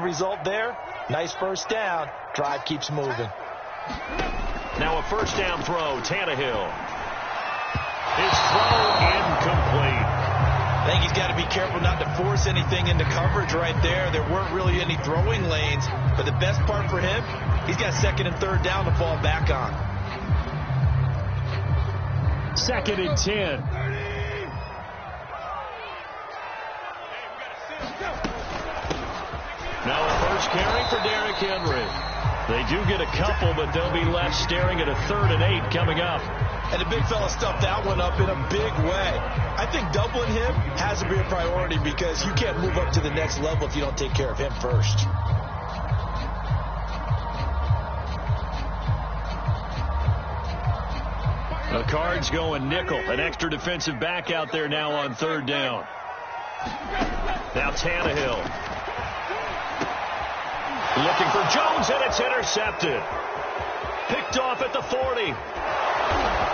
result there. Nice first down. Drive keeps moving. Now a first down throw. Tannehill. His throw incomplete. I think he's got to be careful not to force anything into coverage right there. There weren't really any throwing lanes, but the best part for him, he's got second and third down to fall back on. 2nd and 10. Now a first carry for Derrick Henry. They do get a couple, but they'll be left staring at a 3rd and 8 coming up. And the big fella stuffed that one up in a big way. I think doubling him has to be a priority because you can't move up to the next level if you don't take care of him first. The Cards going nickel. An extra defensive back out there now on 3rd down. Now Tannehill. Looking for Jones, and it's intercepted. Picked off at the 40.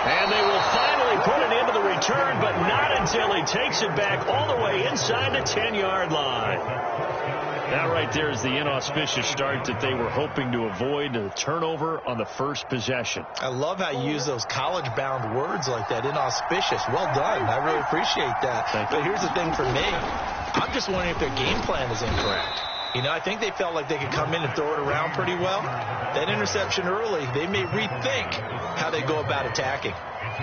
And they will finally put it into the return, but not until he takes it back all the way inside the 10-yard line. That right there is the inauspicious start that they were hoping to avoid, the turnover on the first possession. I love how you use those college-bound words like that, inauspicious. Well done. I really appreciate that. But here's the thing for me. I'm just wondering if their game plan is incorrect. You know, I think they felt like they could come in and throw it around pretty well. That interception early, they may rethink how they go about attacking.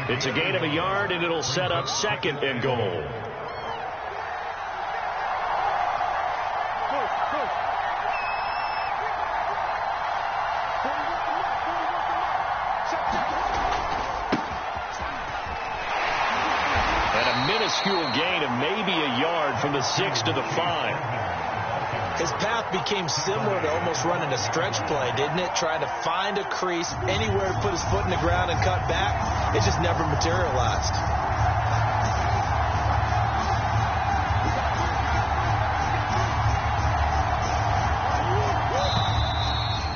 It's a gain of a yard, and it'll set up 2nd and goal. And a minuscule gain of maybe a yard from the 6 to the 5. His path became similar to almost running a stretch play, didn't it? Trying to find a crease, anywhere to put his foot in the ground and cut back. It just never materialized.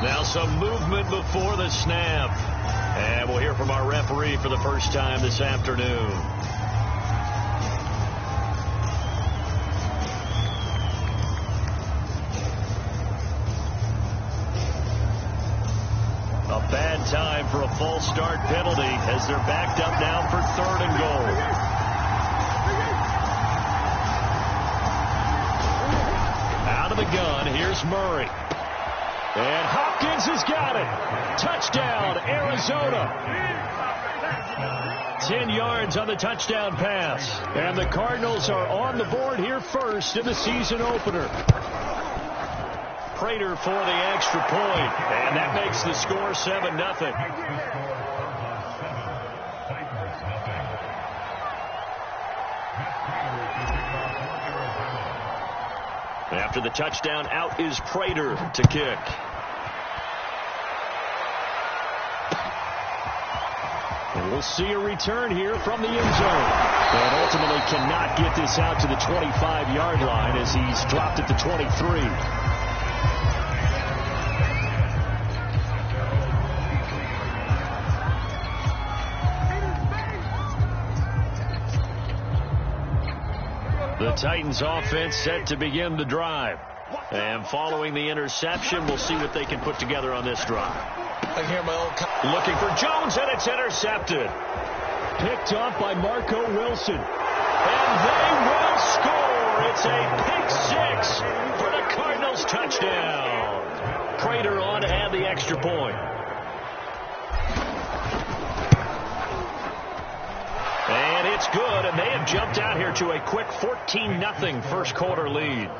Now some movement before the snap. And we'll hear from our referee for the first time this afternoon. A bad time for a false start penalty as they're backed up now for 3rd and goal. Out of the gun, here's Murray. And Hopkins has got it. Touchdown, Arizona. 10 yards on the touchdown pass. And the Cardinals are on the board here first in the season opener. Prater for the extra point, and that makes the score 7-0. After the touchdown, out is Prater to kick. And we'll see a return here from the end zone. And ultimately cannot get this out to the 25-yard line as he's dropped at the 23. The Titans offense set to begin the drive. And following the interception, we'll see what they can put together on this drive. I hear my old looking for Jones, and it's intercepted. Picked off by Marco Wilson. And they will score. It's a pick 6 for the Cardinals touchdown. Prater on to add the extra point. And it's good, and they have jumped out here to a quick 14-0 first quarter lead.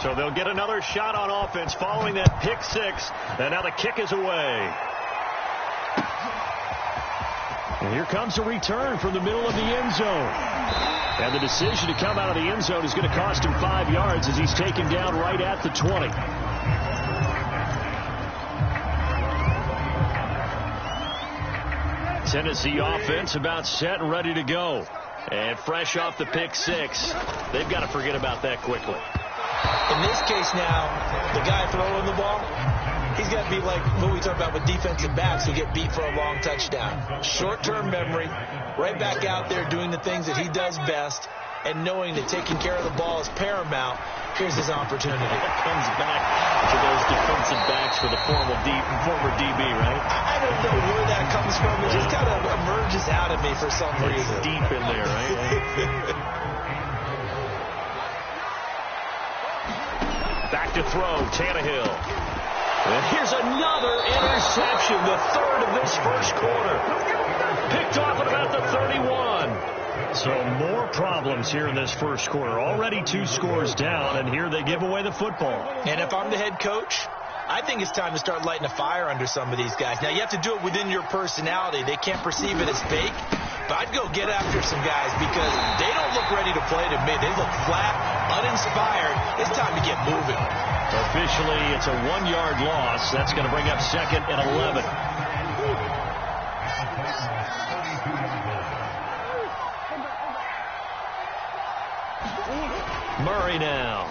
So they'll get another shot on offense following that pick 6, and now the kick is away. And here comes a return from the middle of the end zone. And the decision to come out of the end zone is going to cost him 5 yards as he's taken down right at the 20. Tennessee offense about set and ready to go. And fresh off the pick 6, they've got to forget about that quickly. In this case now, the guy throwing the ball, he's got to be like what we talk about with defensive backs who get beat for a long touchdown. Short-term memory, right back out there doing the things that he does best, and knowing that taking care of the ball is paramount. Here's his opportunity. It comes back to those defensive backs for the former DB, right? I don't know where that comes from. It just kind of emerges out of me for some reason. It's deep in there, right? Back to throw, Tannehill. And here's another interception, the third of this first quarter. Picked off at about the 31. So more problems here in this first quarter. Already 2 scores down, and here they give away the football. And if I'm the head coach, I think it's time to start lighting a fire under some of these guys. Now, you have to do it within your personality. They can't perceive it as fake. But I'd go get after some guys because they don't look ready to play to me. They look flat, uninspired. It's time to get moving. Officially, it's a 1-yard loss. That's going to bring up 2nd and 11. Murray now.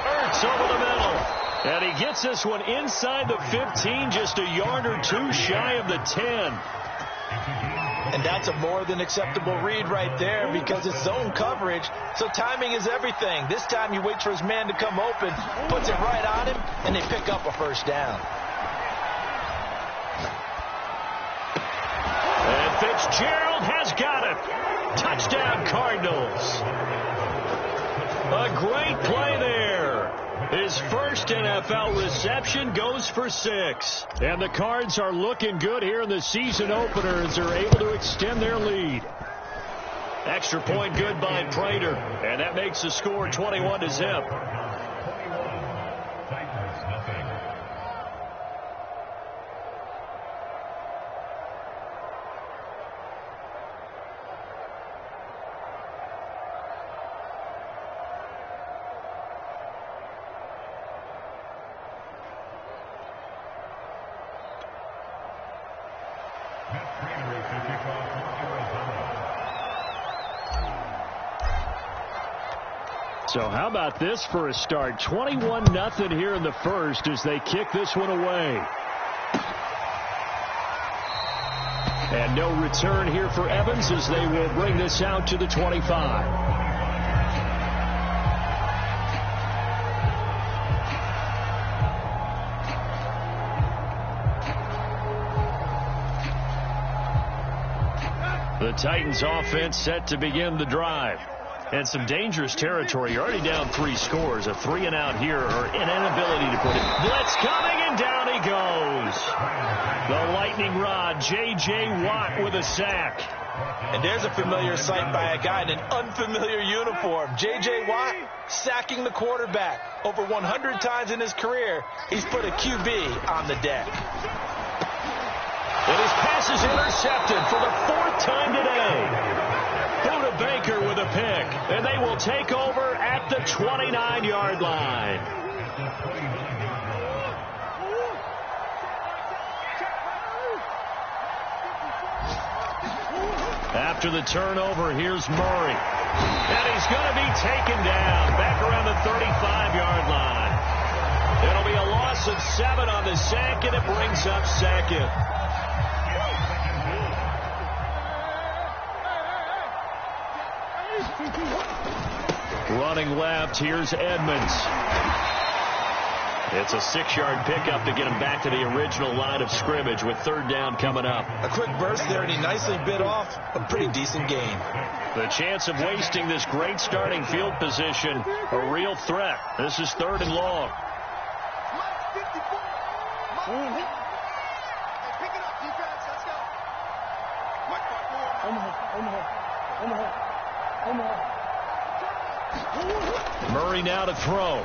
Ertz over the middle. And he gets this one inside the 15, just a yard or 2 shy of the 10. And that's a more than acceptable read right there because it's zone coverage, so timing is everything. This time you wait for his man to come open, puts it right on him, and they pick up a first down. And Fitzgerald has got it. Touchdown, Cardinals. A great play there. His first NFL reception goes for 6. And the Cards are looking good here in the season opener as they're able to extend their lead. Extra point good by Prater. And that makes the score 21-0. So how about this for a start? 21-0 here in the first as they kick this one away. And no return here for Evans as they will bring this out to the 25. The Titans offense set to begin the drive. And some dangerous territory. You're already down 3 scores. A 3-and-out here or an inability to put it. Blitz coming, and down he goes. The lightning rod, J.J. Watt with a sack. And there's a familiar sight by a guy in an unfamiliar uniform. J.J. Watt sacking the quarterback. Over 100 times in his career, he's put a QB on the deck. And his pass is intercepted for the 4th time today. Buda Baker with a pick, and they will take over at the 29-yard line. After the turnover, here's Murray. And he's going to be taken down back around the 35-yard line. It'll be a loss of 7 on the sack, and it brings up 2nd. Running left, here's Edmonds. It's a 6-yard pickup to get him back to the original line of scrimmage with 3rd down coming up. A quick burst there, and he nicely bit off a pretty decent gain. The chance of wasting this great starting field position, a real threat. This is 3rd and long. Murray now to throw.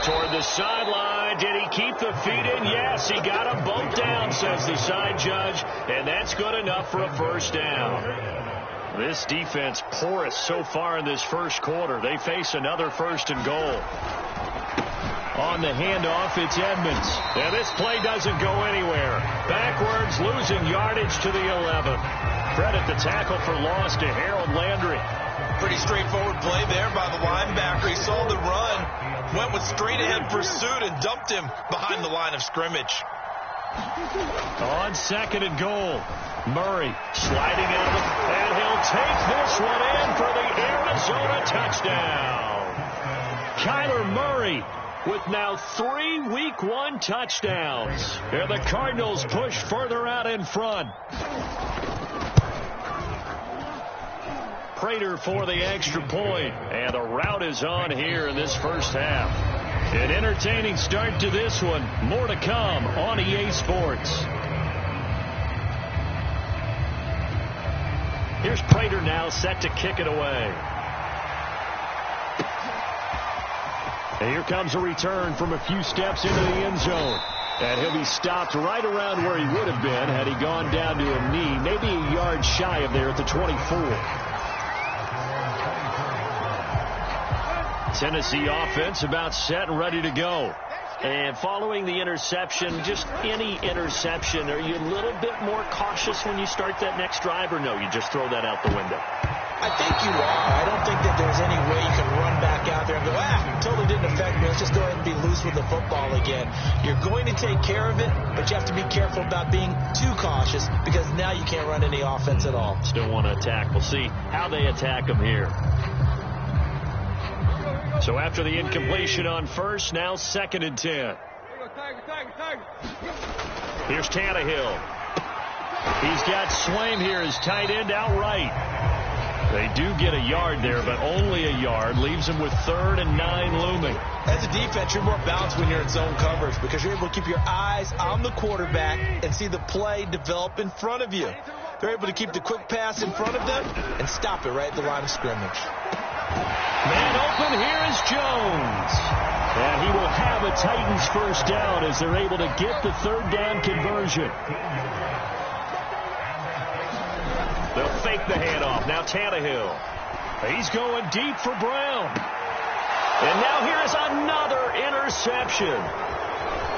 Toward the sideline. Did he keep the feet in? Yes, he got them both down, says the side judge. And that's good enough for a 1st down. This defense porous so far in this first quarter. They face another 1st and goal. On the handoff, it's Edmonds. And this play doesn't go anywhere. Backwards, losing yardage to the 11. Credit the tackle for loss to Harold Landry. Pretty straightforward play there by the linebacker. He saw the run, went with straight-ahead pursuit, and dumped him behind the line of scrimmage. On 2nd and goal, Murray sliding out of it, and he'll take this one in for the Arizona touchdown. Kyler Murray with now 3 Week 1 touchdowns. And the Cardinals push further out in front. Prater for the extra point, and the route is on here in this first half. An entertaining start to this one. More to come on EA Sports. Here's Prater now set to kick it away. And here comes a return from a few steps into the end zone. And he'll be stopped right around where he would have been had he gone down to a knee, maybe a yard shy of there at the 24. Tennessee offense about set and ready to go. And following the interception, just any interception, are you a little bit more cautious when you start that next drive, or no, you just throw that out the window? I think you are. I don't think that there's any way you can run back out there and go, totally didn't affect me. Let's just go ahead and be loose with the football again. You're going to take care of it, but you have to be careful about being too cautious because now you can't run any offense at all. Still want to attack. We'll see how they attack them here. So after the incompletion on first, now 2nd and 10. Here's Tannehill. He's got Swaim here as tight end outright. They do get a yard there, but only a yard. Leaves them with 3rd and 9 looming. As a defense, you're more balanced when you're in zone coverage because you're able to keep your eyes on the quarterback and see the play develop in front of you. They're able to keep the quick pass in front of them and stop it right at the line of scrimmage. Man open, here is Jones. And he will have a Titans first down as they're able to get the 3rd down conversion. They'll fake the handoff. Now Tannehill. He's going deep for Brown. And now here is another interception.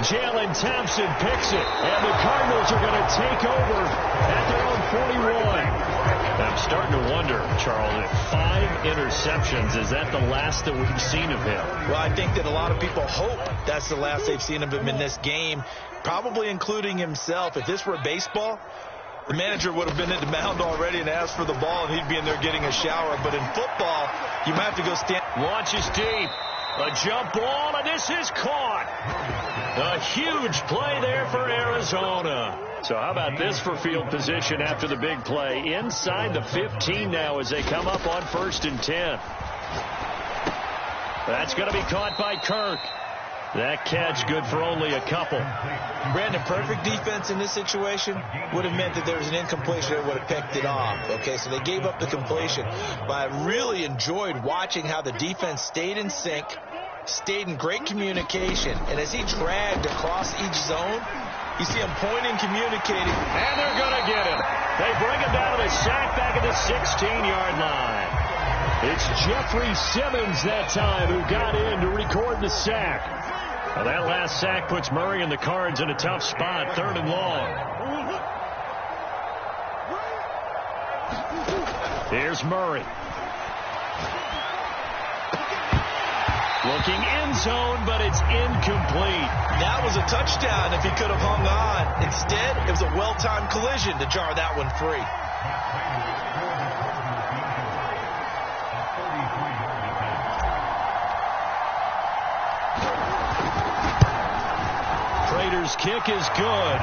Jalen Thompson picks it. And the Cardinals are going to take over at their own 41. I'm starting to wonder, Charles, if 5 interceptions, is that the last that we've seen of him? Well, I think that a lot of people hope that's the last they've seen of him in this game, probably including himself. If this were baseball, the manager would have been at the mound already and asked for the ball, and he'd be in there getting a shower. But in football, you might have to go stand. Launches deep. A jump ball, and this is caught. A huge play there for Arizona. So how about this for field position after the big play? Inside the 15 now as they come up on 1st and 10. That's going to be caught by Kirk. That catch good for only a couple. Brandon, perfect defense in this situation would have meant that there was an incompletion that would have picked it off. Okay, so they gave up the completion. But I really enjoyed watching how the defense stayed in sync, stayed in great communication. And as he dragged across each zone, you see him pointing, communicating. And they're going to get him. They bring him down to the sack back at the 16-yard line. It's Jeffrey Simmons that time who got in to record the sack. Now that last sack puts Murray and the Cards in a tough spot, 3rd and long. Here's Murray. Looking end zone, but it's incomplete. That was a touchdown if he could have hung on. Instead, it was a well-timed collision to jar that one free. Prater's kick is good.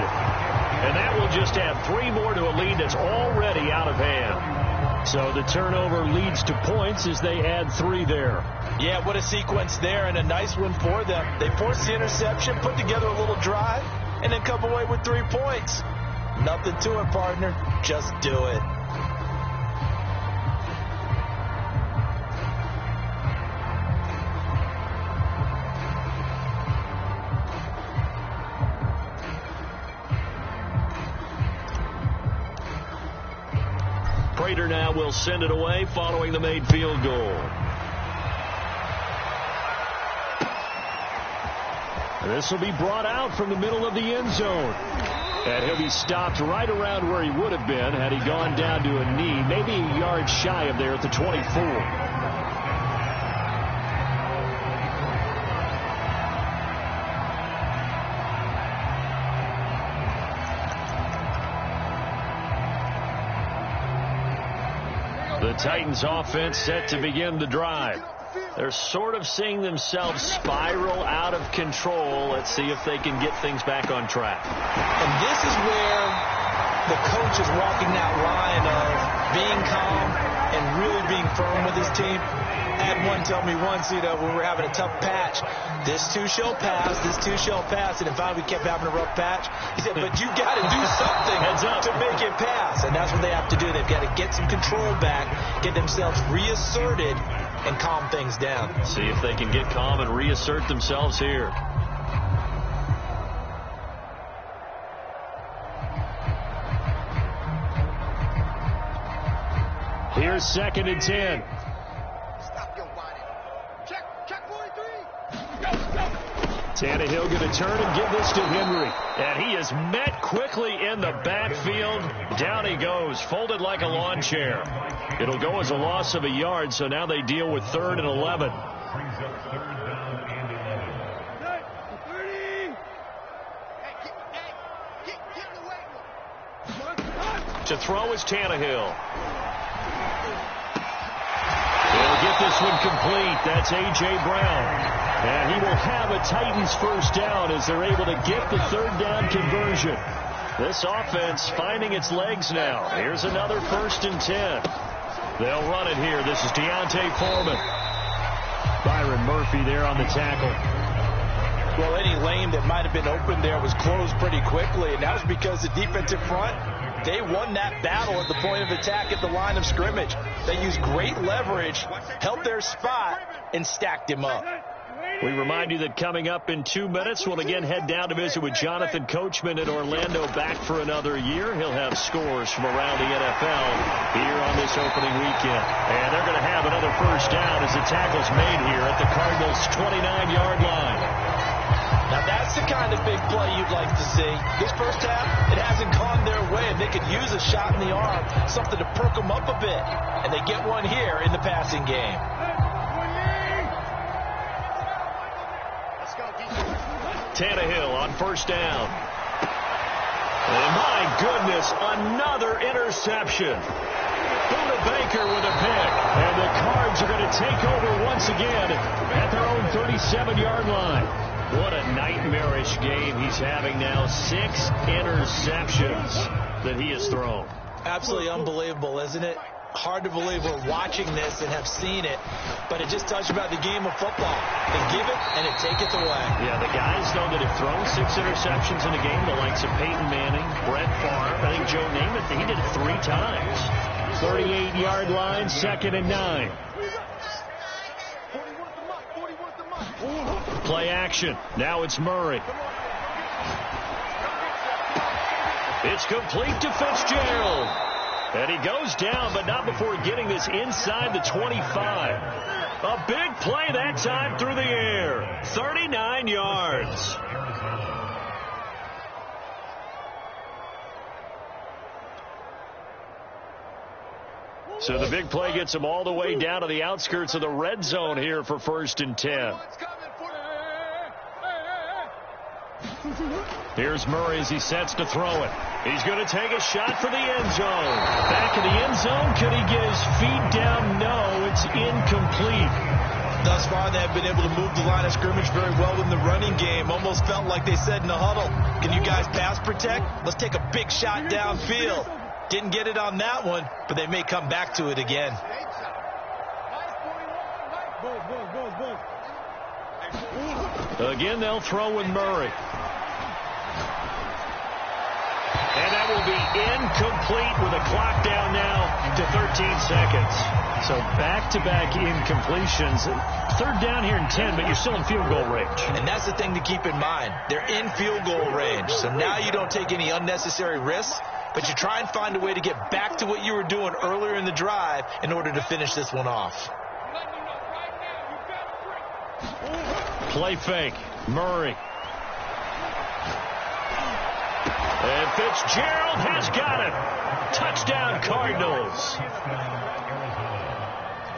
And that will just add 3 more to a lead that's already out of hand. So the turnover leads to points as they add 3 there. Yeah, what a sequence there, and a nice one for them. They forced the interception, put together a little drive, and then come away with 3 points. Nothing to it, partner. Just do it. Prater now will send it away following the made field goal. This will be brought out from the middle of the end zone. And he'll be stopped right around where he would have been had he gone down to a knee, maybe a yard shy of there at the 24. The Titans offense set to begin the drive. They're sort of seeing themselves spiral out of control. Let's see if they can get things back on track. And this is where the coach is walking that line of being calm and really being firm with his team. I had one tell me once, when we were having a tough patch, this too shall pass, this too shall pass. And finally we kept having a rough patch. He said, but you got to do something to make it pass. And that's what they have to do. They've got to get some control back, get themselves reasserted, and calm things down. See if they can get calm and reassert themselves here. Here's 2nd and 10. Tannehill going to turn and give this to Henry. And he is met quickly in the backfield. Down he goes, folded like a lawn chair. It'll go as a loss of a yard, so now they deal with 3rd and 11. To throw is Tannehill. He'll get this one complete. That's A.J. Brown. And he will have a Titans first down as they're able to get the 3rd down conversion. This offense finding its legs now. Here's another 1st and 10. They'll run it here. This is Deontay Foreman. Byron Murphy there on the tackle. Well, any lane that might have been open there was closed pretty quickly, and that was because the defensive front, they won that battle at the point of attack at the line of scrimmage. They used great leverage, held their spot, and stacked him up. We remind you that coming up in 2 minutes, we'll again head down to visit with Jonathan Coachman in Orlando, back for another year. He'll have scores from around the NFL here on this opening weekend. And they're going to have another first down as the tackle's made here at the Cardinals' 29-yard line. Now that's the kind of big play you'd like to see. This first half, it hasn't gone their way, and they could use a shot in the arm, something to perk them up a bit. And they get one here in the passing game. Tannehill on first down. And my goodness, another interception. Buda Baker with a pick. And the Cards are going to take over once again at their own 37-yard line. What a nightmarish game he's having now. 6 interceptions that he has thrown. Absolutely unbelievable, isn't it? Hard to believe we're watching this and have seen it, but it just tells you about the game of football. They give it and it taketh away. Yeah, the guys, though, that have thrown 6 interceptions in a game, the likes of Peyton Manning, Brett Favre, I think Joe Namath, he did it 3 times. 38-yard line, 2nd and 9. Play action. Now it's Murray. It's complete to Fitzgerald. And he goes down, but not before getting this inside the 25. A big play that time through the air. 39 yards. So the big play gets him all the way down to the outskirts of the red zone here for 1st and 10. Here's Murray as he sets to throw it. He's going to take a shot for the end zone. Back in the end zone. Could he get his feet down? No, it's incomplete. Thus far, they have been able to move the line of scrimmage very well in the running game. Almost felt like they said in the huddle, can you guys pass protect? Let's take a big shot downfield. Didn't get it on that one, but they may come back to it again. Again, they'll throw with Murray. And that will be incomplete with a clock down now to 13 seconds. So back-to-back incompletions. 3rd down here and 10, but you're still in field goal range. And that's the thing to keep in mind. They're in field goal range. So now you don't take any unnecessary risks, but you try and find a way to get back to what you were doing earlier in the drive in order to finish this one off. Play fake. Murray. And Fitzgerald has got it. Touchdown, Cardinals.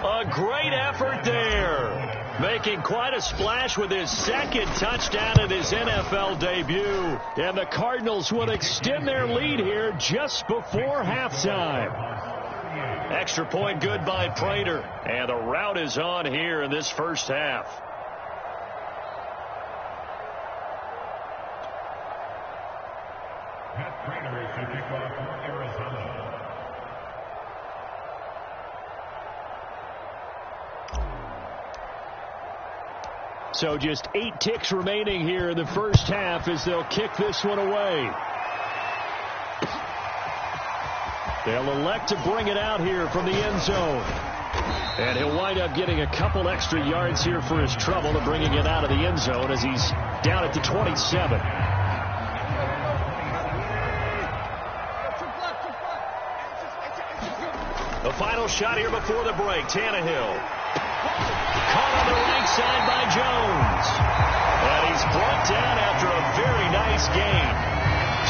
A great effort there. Making quite a splash with his second touchdown in his NFL debut. And the Cardinals would extend their lead here just before halftime. Extra point good by Prater. And the rout is on here in this first half. So just 8 ticks remaining here in the first half as they'll kick this one away. They'll elect to bring it out here from the end zone. And he'll wind up getting a couple extra yards here for his trouble to bringing it out of the end zone as he's down at the 27. The final shot here before the break. Tannehill. Caught on the right side by Jones. And he's brought down after a very nice game.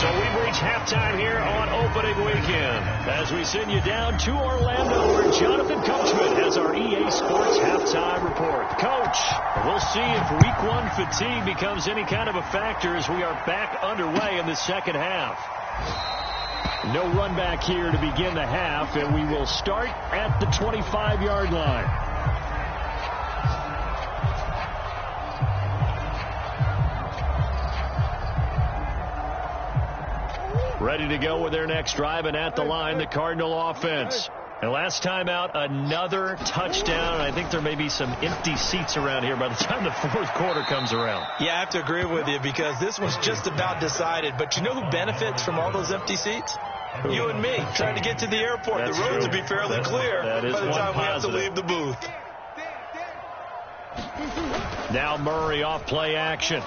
So we've reached halftime here on opening weekend as we send you down to Orlando where Jonathan Coachman has our EA Sports halftime report. Coach, we'll see if week 1 fatigue becomes any kind of a factor as we are back underway in the second half. No run back here to begin the half, and we will start at the 25-yard line. Ready to go with their next drive, and at the line, the Cardinal offense. And last time out, another touchdown. I think there may be some empty seats around here by the time the fourth quarter comes around. Yeah, I have to agree with you because this one's just about decided. But you know who benefits from all those empty seats? You and me, trying to get to the airport. That's the roads true. will be fairly clear by the time we have to leave the booth. Now Murray off play action.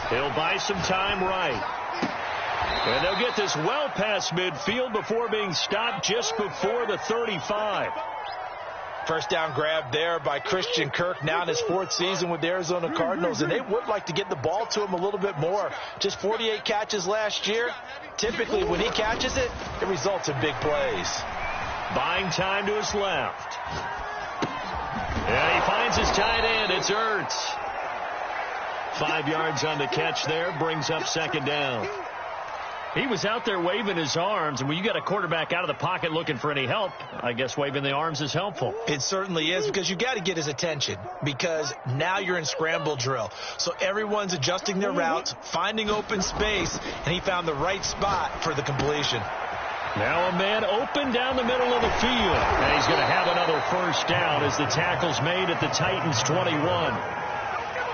He'll buy some time right. And they'll get this well past midfield before being stopped just before the 35. First down grab there by Christian Kirk, now in his 4th season with the Arizona Cardinals, and they would like to get the ball to him a little bit more. Just 48 catches last year. Typically, when he catches it, it results in big plays. Buying time to his left. And he finds his tight end. It's Ertz. 5 yards on the catch there, brings up second down. He was out there waving his arms, and when you got a quarterback out of the pocket looking for any help, I guess waving the arms is helpful. It certainly is, because you got to get his attention, because now you're in scramble drill. So everyone's adjusting their routes, finding open space, and he found the right spot for the completion. Now a man open down the middle of the field, and he's going to have another first down as the tackle's made at the Titans' 21.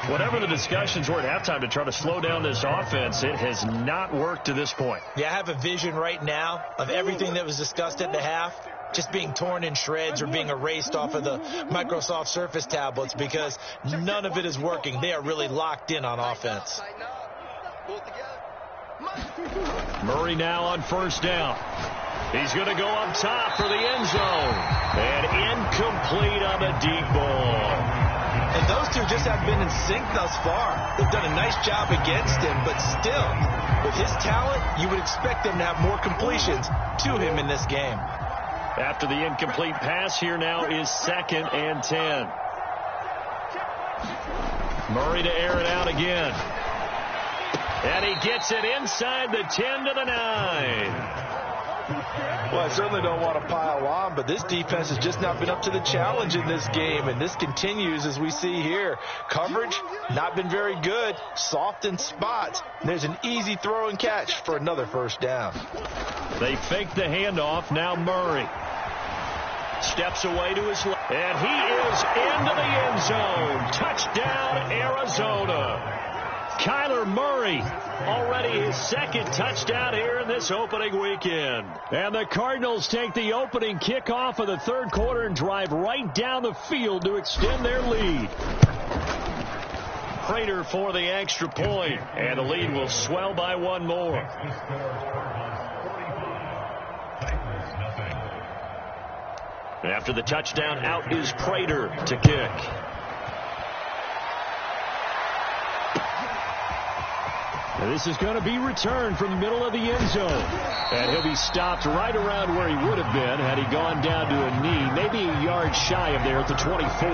Whatever the discussions were at halftime to try to slow down this offense, it has not worked to this point. Yeah, I have a vision right now of everything that was discussed at the half just being torn in shreds or being erased off of the Microsoft Surface tablets because none of it is working. They are really locked in on offense. Murray now on first down. He's going to go up top for the end zone. And incomplete on the deep ball. And those two just have been in sync thus far. They've done a nice job against him, but still, with his talent, you would expect them to have more completions to him in this game. After the incomplete pass, here now is 2nd and 10. Murray to air it out again. And he gets it inside the 10 to the 9. Well, I certainly don't want to pile on, but this defense has just not been up to the challenge in this game, and this continues as we see here. Coverage, not been very good, soft in spots. There's an easy throw and catch for another first down. They fake the handoff. Now Murray steps away to his left, and he is into the end zone. Touchdown, Arizona. Kyler Murray, already his 2nd touchdown here in this opening weekend. And the Cardinals take the opening kickoff of the 3rd quarter and drive right down the field to extend their lead. Prater for the extra point, and the lead will swell by 1 more. After the touchdown, out is Prater to kick. And this is going to be returned from the middle of the end zone. And he'll be stopped right around where he would have been had he gone down to a knee, maybe a yard shy of there at the 24.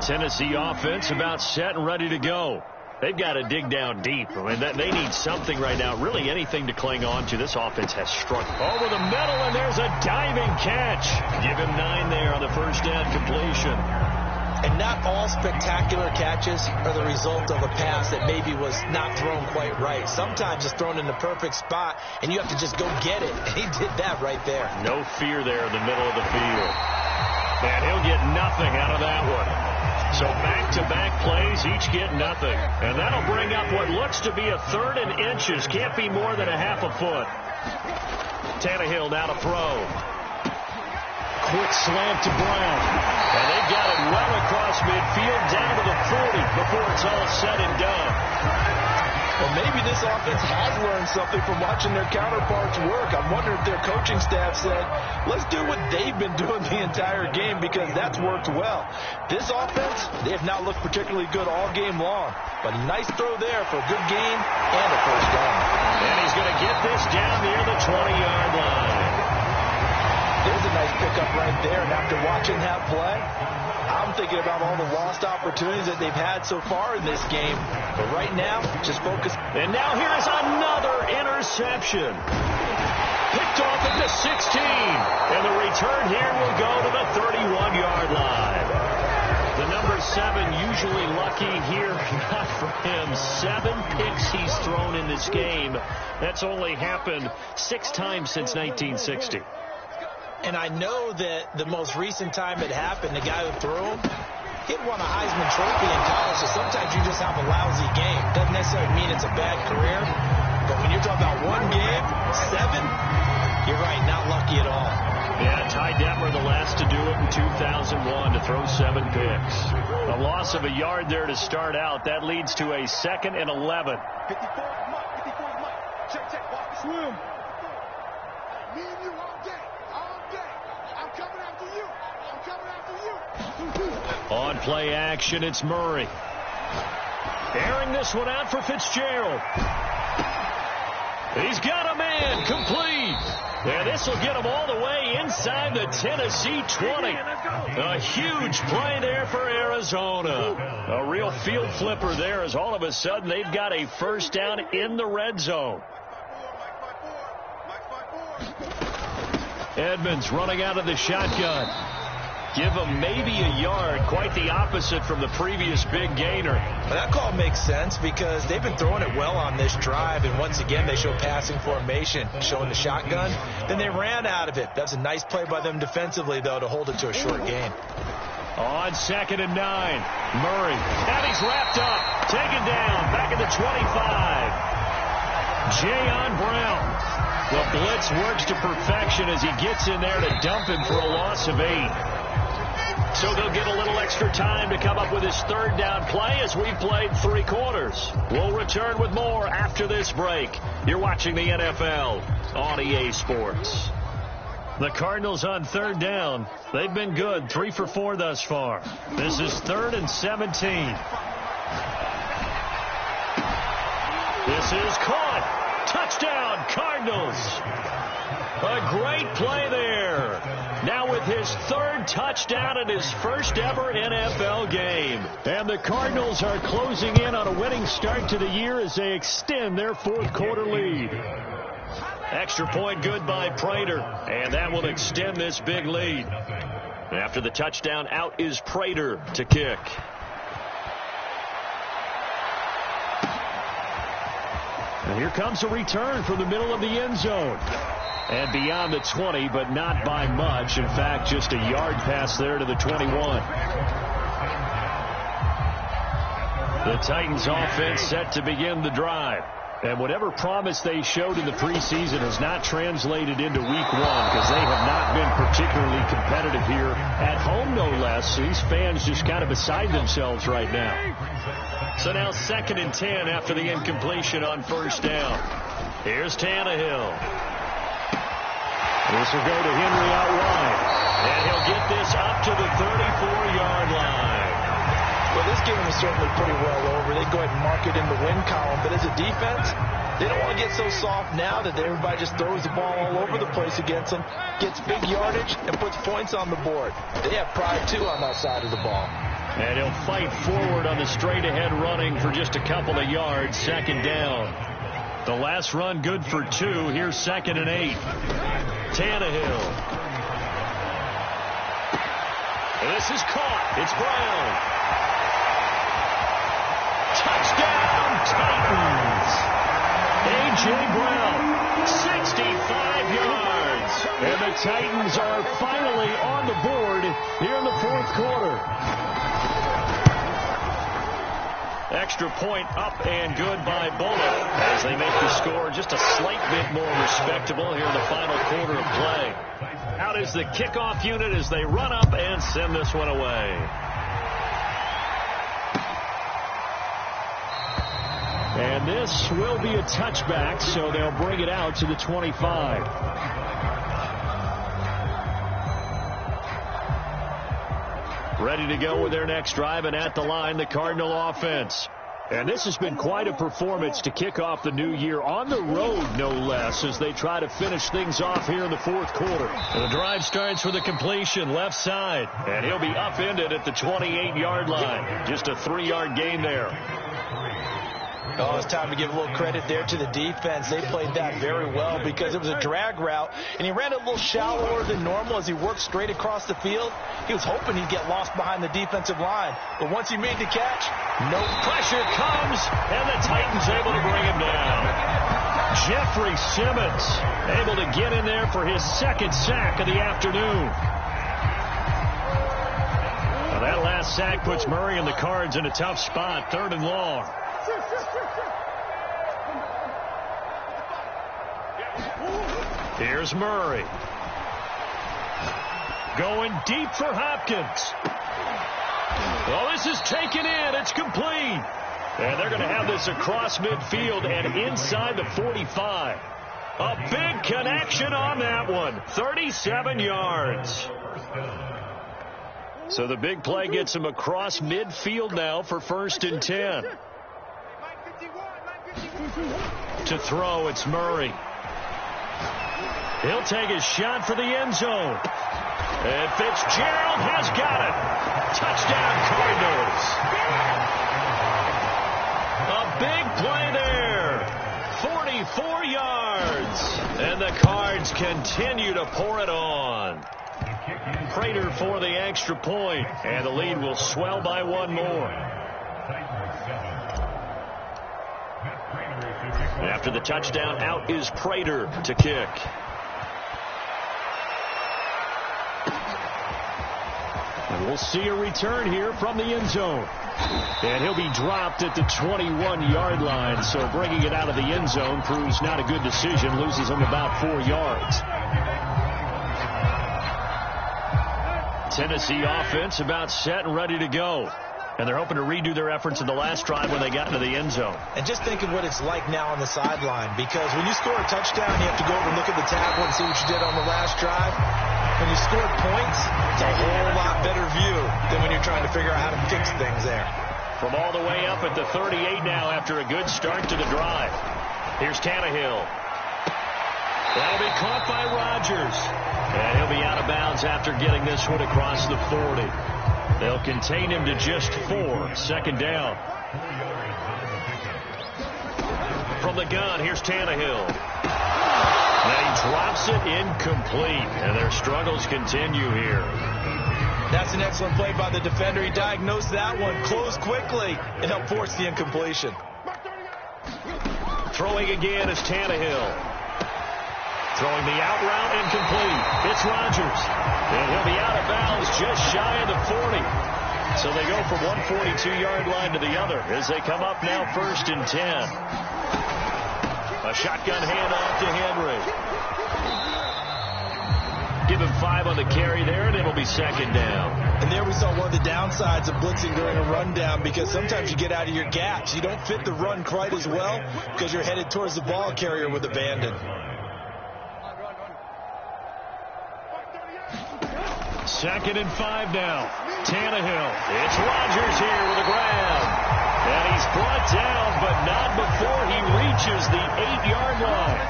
Tennessee offense about set and ready to go. They've got to dig down deep. I mean, they need something right now, really anything to cling on to. This offense has struggled. Over the middle, and there's a diving catch. Give him 9 there on the first down completion. And not all spectacular catches are the result of a pass that maybe was not thrown quite right. Sometimes it's thrown in the perfect spot, and you have to just go get it. And he did that right there. No fear there in the middle of the field. And he'll get nothing out of that one. So back-to-back plays, each get nothing. And that'll bring up what looks to be a 3rd and inches. Can't be more than a half a foot. Tannehill now to throw. Quick slant to Brown. And they've got it well across midfield down to the 40 before it's all said and done. Well, maybe this offense has learned something from watching their counterparts work. I'm wondering if their coaching staff said, let's do what they've been doing the entire game, because that's worked well. This offense, they have not looked particularly good all game long. But a nice throw there for a good gain and a first down. And he's going to get this down near the 20-yard line. There's a nice pickup right there. And after watching that play, I'm thinking about all the lost opportunities that they've had so far in this game. But right now, just focus. And now here is another interception. Picked off at the 16. And the return here will go to the 31-yard line. The number 7 usually lucky here. Not for him. 7 picks he's thrown in this game. That's only happened 6 times since 1960. And I know that the most recent time it happened, the guy who threw him, he'd won a Heisman Trophy in college, so sometimes you just have a lousy game. Doesn't necessarily mean it's a bad career, but when you're talking about one game, 7, you're right, not lucky at all. Yeah, Ty Detmer, the last to do it in 2001, to throw 7 picks. A loss of a yard there to start out. That leads to a 2nd and 11. 54 Mike. Check. Walk swim. Me and you all day. I'm coming after you. On play action, it's Murray. Airing this one out for Fitzgerald. He's got a man complete. And this will get him all the way inside the Tennessee 20. A huge play there for Arizona. A real field flipper there, as all of a sudden they've got a first down in the red zone. Edmonds running out of the shotgun. Give him maybe a yard, quite the opposite from the previous big gainer. Well, that call makes sense because they've been throwing it well on this drive, and once again they show passing formation, showing the shotgun. Then they ran out of it. That's a nice play by them defensively, though, to hold it to a short gain. On 2nd and 9, Murray. And he's wrapped up, taken down, back at the 25. Jayon Brown. The blitz works to perfection as he gets in there to dump him for a loss of 8. So they'll get a little extra time to come up with his 3rd down play as we've played 3 quarters. We'll return with more after this break. You're watching the NFL on EA Sports. The Cardinals on 3rd down. They've been good, 3 for 4 thus far. This is 3rd and 17. This is caught. Touchdown, Cardinals. A great play there. Now with his 3rd touchdown in his first ever NFL game. And the Cardinals are closing in on a winning start to the year as they extend their 4th quarter lead. Extra point good by Prater. And that will extend this big lead. After the touchdown, out is Prater to kick. And here comes a return from the middle of the end zone. And beyond the 20, but not by much. In fact, just a yard pass there to the 21. The Titans offense set to begin the drive. And whatever promise they showed in the preseason has not translated into week 1 because they have not been particularly competitive here at home, no less. These fans just kind of beside themselves right now. So now 2nd and 10 after the incompletion on 1st down. Here's Tannehill. This will go to Henry out wide. And he'll get this up to the 34-yard line. Well, this game is certainly pretty well over. They go ahead and mark it in the win column. But as a defense, they don't want to get so soft now that everybody just throws the ball all over the place against them, gets big yardage, and puts points on the board. They have pride, too, on that side of the ball. And he'll fight forward on the straight-ahead running for just a couple of yards, second down. The last run good for 2. Here's 2nd and 8. Tannehill. This is caught. It's Brown. Touchdown, Titans. A.J. Brown, 65 yards. And the Titans are finally on the board here in the fourth quarter. Extra point up and good by Bullock as they make the score just a slight bit more respectable here in the final quarter of play. Out is the kickoff unit as they run up and send this one away. And this will be a touchback, so they'll bring it out to the 25. Ready to go with their next drive, and at the line, the Cardinal offense. And this has been quite a performance to kick off the new year on the road, no less, as they try to finish things off here in the fourth quarter. And the drive starts with a completion left side, and he'll be upended at the 28-yard line. Just a 3-yard gain there. Oh, it's time to give a little credit there to the defense. They played that very well because it was a drag route, and he ran a little shallower than normal as he worked straight across the field. He was hoping he'd get lost behind the defensive line, but once he made the catch, no pressure comes, and the Titans able to bring him down. Jeffrey Simmons able to get in there for his second sack of the afternoon. Now that last sack puts Murray and the Cards in a tough spot, 3rd and long. Here's Murray. Going deep for Hopkins. Well, this is taken in. It's complete. And they're going to have this across midfield and inside the 45. A big connection on that one. 37 yards. So the big play gets him across midfield now for 1st and 10. To throw, it's Murray. He'll take his shot for the end zone. And Fitzgerald has got it. Touchdown, Cardinals. A big play there. 44 yards. And the Cards continue to pour it on. Prater for the extra point. And the lead will swell by 1 more. After the touchdown, out is Prater to kick. And we'll see a return here from the end zone. And he'll be dropped at the 21-yard line, so bringing it out of the end zone proves not a good decision, loses him about 4 yards. Tennessee offense about set and ready to go. And they're hoping to redo their efforts in the last drive when they got into the end zone. And just think of what it's like now on the sideline, because when you score a touchdown, you have to go over and look at the tackle and see what you did on the last drive. When you scored points, it's a whole lot better view than when you're trying to figure out how to fix things there. From all the way up at the 38 now after a good start to the drive. Here's Tannehill. That'll be caught by Rodgers. And he'll be out of bounds after getting this one across the 40. They'll contain him to just 4. Second down. From the gun, here's Tannehill. And he drops it incomplete. And their struggles continue here. That's an excellent play by the defender. He diagnosed that one, closed quickly, and helped force the incompletion. Throwing again is Tannehill. Throwing the out route incomplete. It's Rodgers. And he'll be out of bounds just shy of the 40. So they go from one 42-yard line to the other as they come up now 1st and 10. A shotgun handoff to Henry. give him 5 on the carry there, and it'll be second down. And there we saw one of the downsides of blitzing during a rundown, because sometimes you get out of your gaps. You don't fit the run quite as well because you're headed towards the ball carrier with abandon. Second and 5 now. Tannehill. It's Rodgers here with a grab. And he's brought down, but not before he reaches the 8-yard line.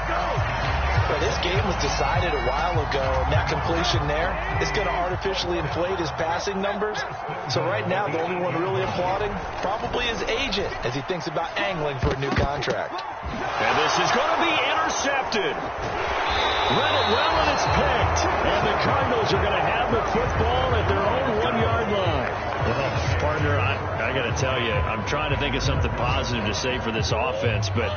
But this game was decided a while ago, and that completion there is going to artificially inflate his passing numbers. So right now, the only one really applauding probably his agent as he thinks about angling for a new contract. And this is going to be intercepted. Read it well, and it's picked. And the Cardinals are going to have the football at their own 1-yard line. Well, partner, I got to tell you, I'm trying to think of something positive to say for this offense, but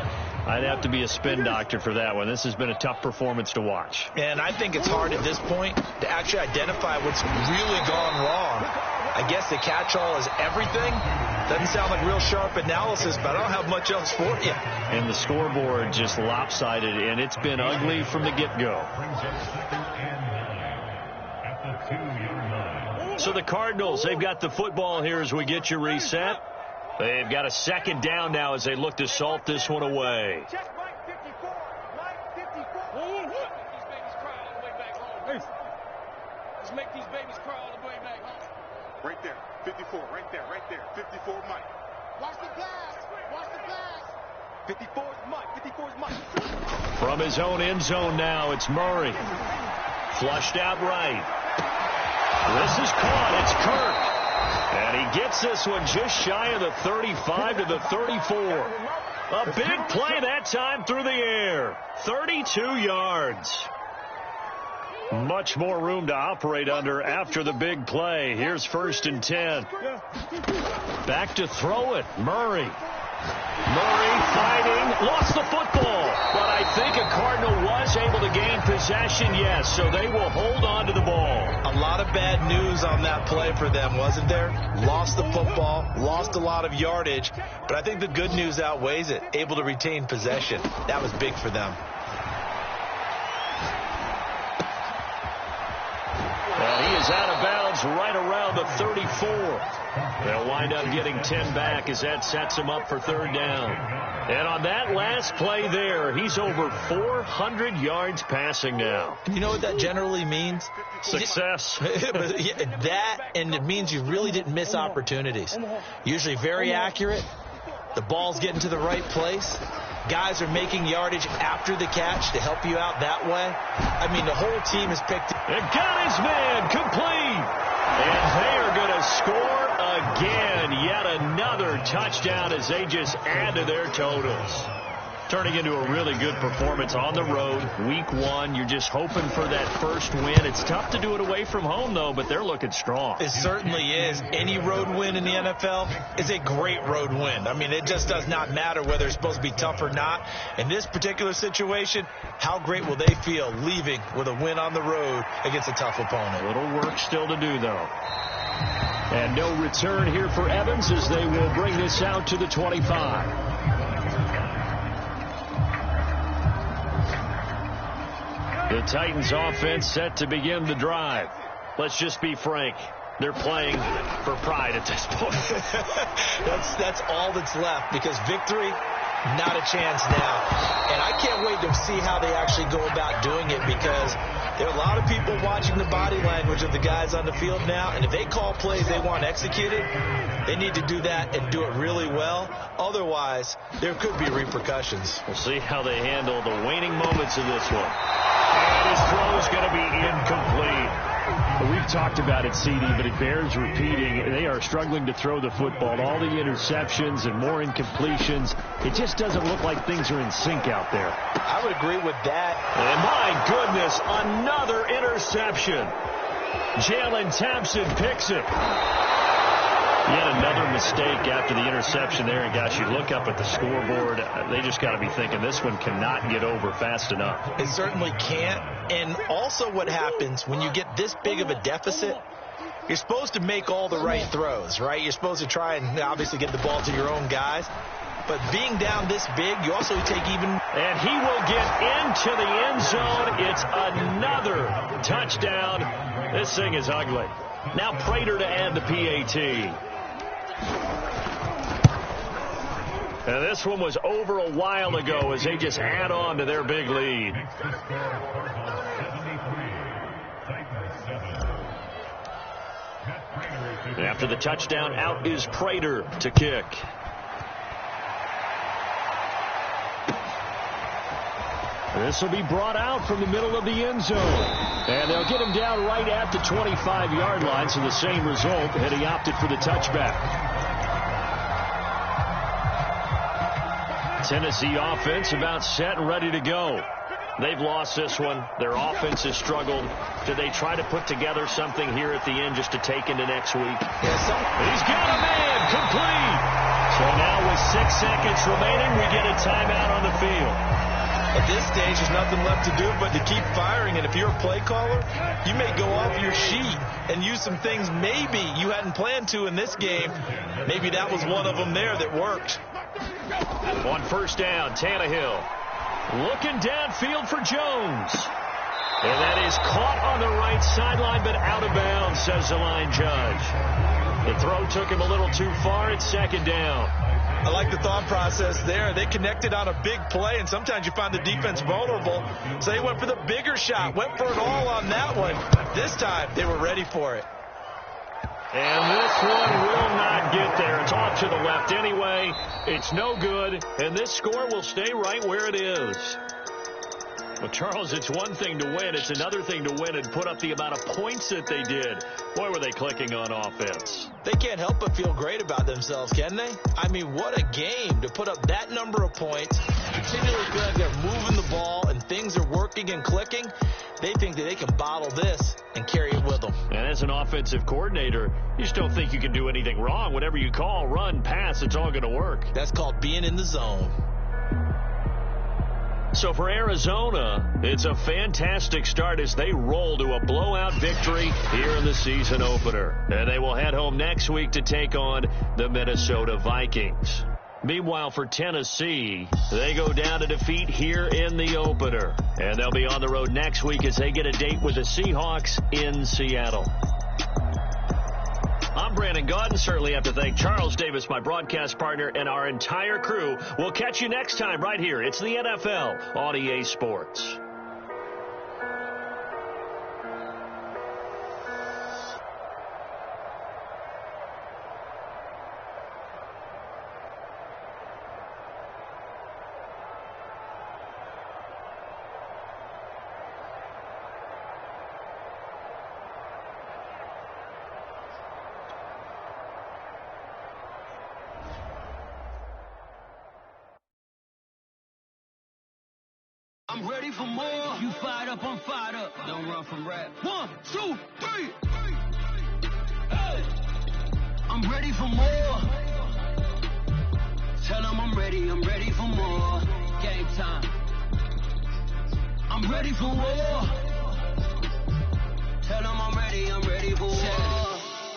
I'd have to be a spin doctor for that one. This has been a tough performance to watch. And I think it's hard at this point to actually identify what's really gone wrong. I guess the catch-all is everything. Doesn't sound like real sharp analysis, but I don't have much else for you. And the scoreboard just lopsided, and it's been ugly from the get-go. So the Cardinals, they've got the football here as we get you reset. They've got a second down now as they look to salt this one away. Check Mike 54. Mike 54. These babies cry all the way back home. Let's make these babies cry all the way back home. Right there. 54. Right there. Right there. 54 Mike. Watch the pass. Watch the pass. 54 is Mike. 54 is Mike. From his own end zone now, it's Murray. Flushed out right. This is caught. It's Kirk. And he gets this one just shy of the 35 to the 34. A big play that time through the air. 32 yards. Much more room to operate under after the big play. Here's 1st and 10. Back to throw it. Murray fighting. Lost the football. But I think a Cardinal was able to gain possession, yes. So they will hold on to the ball. A lot of bad news on that play for them, wasn't there? Lost the football, lost a lot of yardage. But I think the good news outweighs it. Able to retain possession. That was big for them. And he is out of bounds right around the 34. They'll wind up getting 10 back as that sets him up for 3rd down. And on that last play there, he's over 400 yards passing now. You know what that generally means? Success. That, and it means you really didn't miss opportunities. Usually very accurate. The ball's getting to the right place. Guys are making yardage after the catch to help you out that way. I mean, the whole team has picked it. And got his man complete. And they are going to score again. Yet another touchdown as they just add to their totals. Turning into a really good performance on the road. Week 1, you're just hoping for that first win. It's tough to do it away from home, though, but they're looking strong. It certainly is. Any road win in the NFL is a great road win. I mean, it just does not matter whether it's supposed to be tough or not. In this particular situation, how great will they feel leaving with a win on the road against a tough opponent? A little work still to do, though. And no return here for Evans as they will bring this out to the 25. The Titans offense set to begin the drive. Let's just be frank. They're playing for pride at this point. That's all that's left, because victory, not a chance now. And I can't wait to see how they actually go about doing it, because there are a lot of people watching the body language of the guys on the field now, and if they call plays they want executed, they need to do that and do it really well. Otherwise, there could be repercussions. We'll see how they handle the waning moments of this one. And his throw is going to be incomplete. We've talked about it, CD, but it bears repeating. They are struggling to throw the football. All the interceptions and more incompletions. It just doesn't look like things are in sync out there. I would agree with that. And my goodness, another interception. Jalen Thompson picks it. Yet another mistake after the interception there. And, gosh, you look up at the scoreboard, they just got to be thinking this one cannot get over fast enough. It certainly can't. And also what happens when you get this big of a deficit, you're supposed to make all the right throws, right? You're supposed to try and obviously get the ball to your own guys. but being down this big, you also take even... And he will get into the end zone. It's another touchdown. This thing is ugly. Now Prater to add the PAT. And this one was over a while ago as they just add on to their big lead. After the touchdown, out is Prater to kick. This will be brought out from the middle of the end zone. And they'll get him down right at the 25-yard line, so the same result, and he opted for the touchback. Tennessee offense about set and ready to go. They've lost this one. Their offense has struggled. Do they try to put together something here at the end just to take into next week? He's got a man complete. So now with 6 seconds remaining, we get a timeout on the field. At this stage, there's nothing left to do but to keep firing. And if you're a play caller, you may go off your sheet and use some things maybe you hadn't planned to in this game. Maybe that was one of them there that worked. On first down, Tannehill looking downfield for Jones. And that is caught on the right sideline, but out of bounds, says the line judge. The throw took him a little too far. It's second down. I like the thought process there. They connected on a big play, and sometimes you find the defense vulnerable. So they went for the bigger shot, went for it all on that one. This time, they were ready for it. And this one will not get there. It's off to the left anyway. It's no good, and this score will stay right where it is. Well, Charles, it's one thing to win. It's another thing to win and put up the amount of points that they did. Boy, were they clicking on offense. They can't help but feel great about themselves, can they? I mean, what a game to put up that number of points, continually feel like they're moving the ball and things are working and clicking. They think that they can bottle this and carry it with them. And as an offensive coordinator, you just don't think you can do anything wrong. Whatever you call, run, pass, it's all going to work. That's called being in the zone. So for Arizona, it's a fantastic start as they roll to a blowout victory here in the season opener. And they will head home next week to take on the Minnesota Vikings. Meanwhile, for Tennessee, they go down to defeat here in the opener. And they'll be on the road next week as they get a date with the Seahawks in Seattle. I'm Brandon Gaudin. Certainly have to thank Charles Davis, my broadcast partner, and our entire crew. We'll catch you next time right here. It's the NFL on EA Sports. I'm ready for more. You fired up, I'm fired up. Don't run from rap. 1, 2, 3. Hey. I'm ready for more. Tell them I'm ready for more. Game time. I'm ready for war. Tell them I'm ready for war.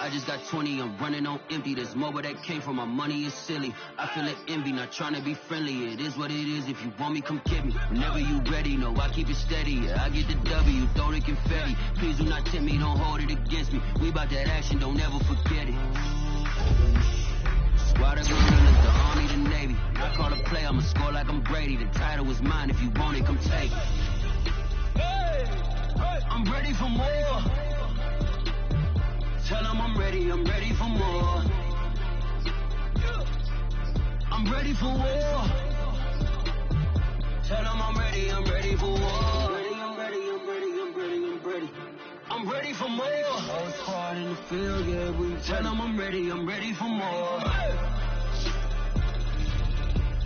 I just got 20, I'm running on empty. There's more where that came from, my money is silly. I feel like envy, not trying to be friendly. It is what it is, if you want me, come get me. Whenever you ready, no, I keep it steady. Yeah, I get the W, throw the confetti. Please do not tempt me, don't hold it against me. We about that action, don't ever forget it. Squad of gorillas, the army, the navy. I call a play, I'ma score like I'm Brady. The title is mine, if you want it, come take it. I'm ready for more. Tell them I'm ready for more. I'm ready for war. Tell them I'm ready for war. I'm ready for more. All squad in the field, yeah, we tell them I'm ready for more.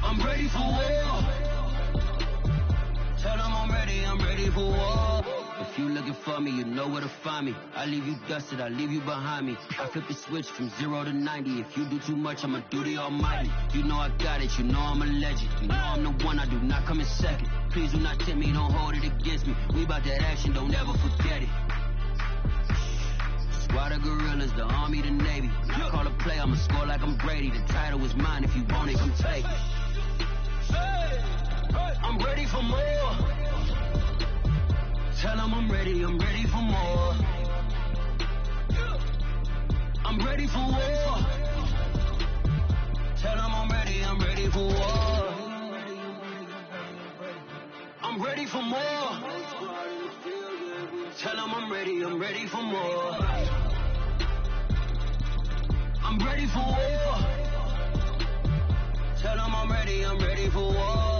I'm ready for war. Tell them I'm ready for war. If you looking for me, you know where to find me. I leave you dusted, I leave you behind me. I flip the switch from 0 to 90. If you do too much, I'ma do the almighty. You know I got it, you know I'm a legend. You know I'm the one, I do not come in second. Please do not tempt me, don't hold it against me. We about that action, don't ever forget it. Squad of gorillas, the army, the navy. I call a play, I'ma score like I'm Brady. The title is mine, if you want it, come take it. I'm ready for more. Tell them I'm ready for more. I'm ready for war. Tell them I'm ready for war. I'm ready for more. Tell them I'm ready for more. I'm ready for war. Tell them I'm ready for war.